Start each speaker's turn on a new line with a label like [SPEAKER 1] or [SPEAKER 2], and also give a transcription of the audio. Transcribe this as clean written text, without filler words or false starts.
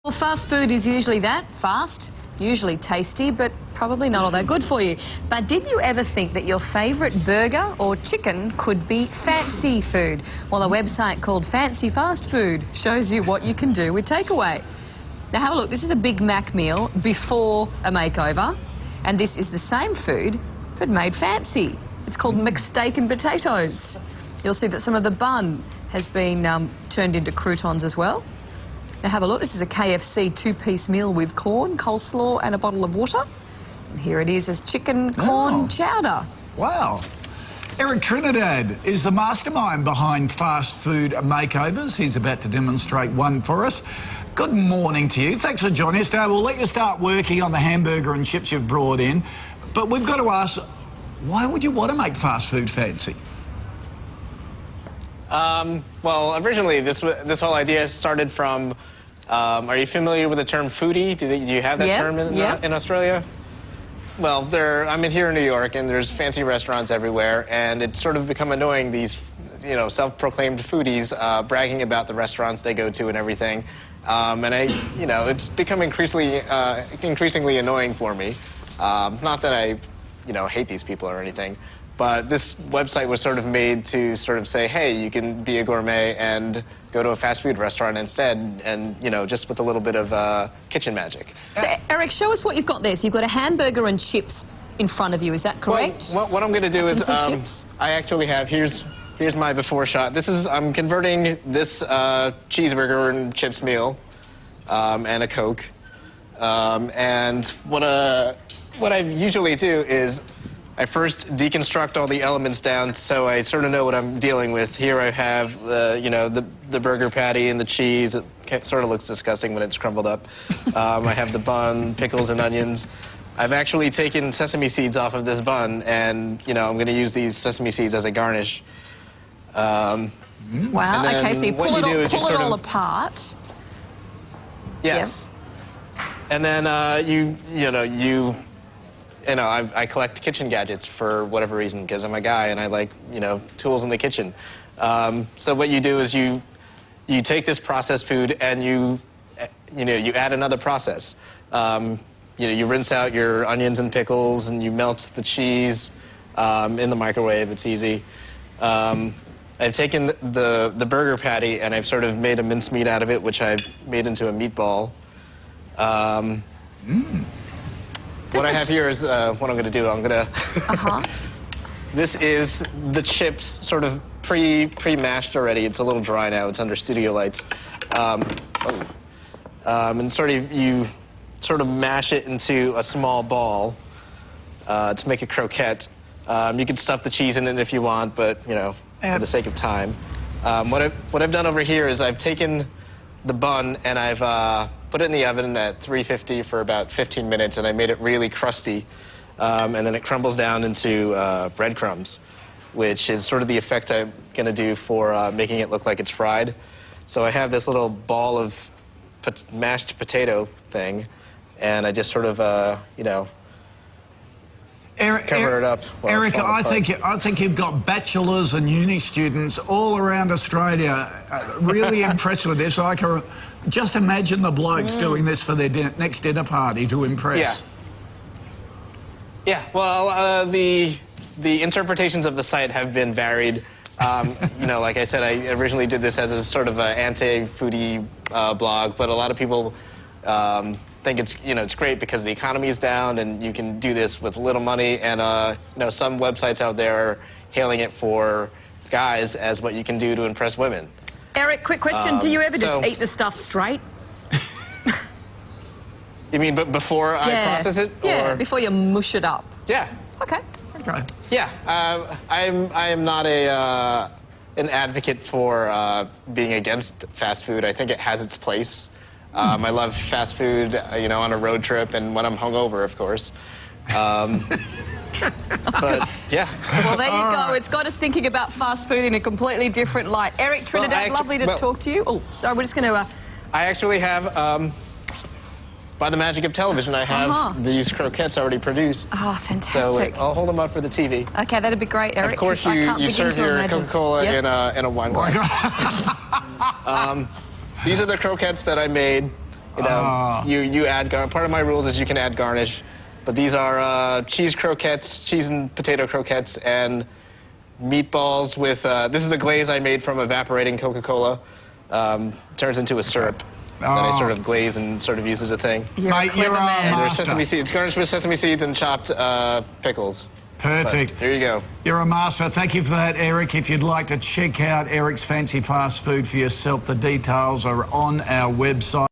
[SPEAKER 1] Well, fast food is usually that, fast, usually tasty, but probably not all that good for you. But did you ever think that your favourite burger or chicken could be fancy food? Well, a website called Fancy Fast Food shows you what you can do with takeaway. Now, have a look. This is a Big Mac meal before a makeover, and this is the same food, but made fancy. It's called McSteak and potatoes. You'll see that some of the bun has been turned into croutons as well. Now have a look, this is a KFC two-piece meal with corn, coleslaw and a bottle of water. And here it is as chicken corn chowder.
[SPEAKER 2] Wow. Erik Trinidad is the mastermind behind fast food makeovers. He's about to demonstrate one for us. Good morning to you. Thanks for joining us today. We'll let you start working on the hamburger and chips you've brought in. But we've got to ask, why would you want to make fast food fancy?
[SPEAKER 3] Well, originally this whole idea started from, are you familiar with the term foodie? Do you have that term in Australia? Well, I'm here in New York, and there's fancy restaurants everywhere, and it's sort of become annoying, these, self-proclaimed foodies bragging about the restaurants they go to and everything. And it's become increasingly annoying for me. Not that I, hate these people or anything. But this website was sort of made to sort of say, hey, you can be a gourmet and go to a fast food restaurant instead, and, just with a little bit of kitchen magic.
[SPEAKER 1] So, Erik, show us what you've got there. So you've got a hamburger and chips in front of you, is that correct?
[SPEAKER 3] Well, what I'm going to do is,
[SPEAKER 1] chips.
[SPEAKER 3] I actually have, here's my before shot. I'm converting this cheeseburger and chips meal and a Coke. And what I usually do is I first deconstruct all the elements down so I sort of know what I'm dealing with. Here I have the burger patty and the cheese. It sort of looks disgusting when it's crumbled up. I have the bun, pickles and onions. I've actually taken sesame seeds off of this bun, and I'm going to use these sesame seeds as a garnish.
[SPEAKER 1] Wow, okay, so you pull it all apart.
[SPEAKER 3] Yes. Yep. And then I collect kitchen gadgets for whatever reason, because I'm a guy and I like, tools in the kitchen. So what you do is you take this processed food and you add another process. You rinse out your onions and pickles and you melt the cheese in the microwave. It's easy. I've taken the burger patty and I've sort of made a mincemeat out of it, which I've made into a meatball. What I have here is what I'm going to do. I'm going to... This is the chips sort of pre-mashed already. It's a little dry now. It's under studio lights. And you sort of mash it into a small ball to make a croquette. You can stuff the cheese in it if you want, but, for the sake of time. What I've done over here is I've taken the bun and I've put it in the oven at 350 for about 15 minutes, and I made it really crusty. And then it crumbles down into breadcrumbs, which is sort of the effect I'm going to do for making it look like it's fried. So I have this little ball of mashed potato thing, and I just sort of, cover it up.
[SPEAKER 2] Erik, I think you've got bachelors and uni students all around Australia really impressed with this. I can just imagine the blokes doing this for their next dinner party to impress.
[SPEAKER 3] Yeah. Well, the interpretations of the site have been varied. Like I said, I originally did this as a sort of an anti-foodie blog, but a lot of people think it's great because the economy is down and you can do this with little money, and some websites out there are hailing it for guys as what you can do to impress women.
[SPEAKER 1] Erik, quick question, do you ever just eat the stuff straight?
[SPEAKER 3] You mean before I process it?
[SPEAKER 1] Yeah, before you mush it up.
[SPEAKER 3] Yeah.
[SPEAKER 1] Okay.
[SPEAKER 3] Yeah, I am not an advocate for being against fast food. I think it has its place. I love fast food, on a road trip and when I'm hungover, of course. But, yeah.
[SPEAKER 1] Well, there you go. It's got us thinking about fast food in a completely different light. Erik Trinidad, lovely to talk to you. Oh, sorry, we're just going to...
[SPEAKER 3] I actually have, by the magic of television, I have these croquettes already produced.
[SPEAKER 1] Oh, fantastic.
[SPEAKER 3] So I'll hold them up for the TV.
[SPEAKER 1] Okay, that'd be great, Erik.
[SPEAKER 3] Of course, you serve your Coca-Cola in a wine glass. These are the croquettes that I made. You know, you add part of my rules is you can add garnish, but these are cheese croquettes, cheese and potato croquettes, and meatballs with. This is a glaze I made from evaporating Coca-Cola. Turns into a syrup that I sort of glaze and sort of use as a thing.
[SPEAKER 1] You're a clever man.
[SPEAKER 3] And there's sesame seeds, garnished with sesame seeds and chopped pickles.
[SPEAKER 2] Perfect.
[SPEAKER 3] But there you go.
[SPEAKER 2] You're a master. Thank you for that, Eric. If you'd like to check out Eric's fancy fast food for yourself, the details are on our website.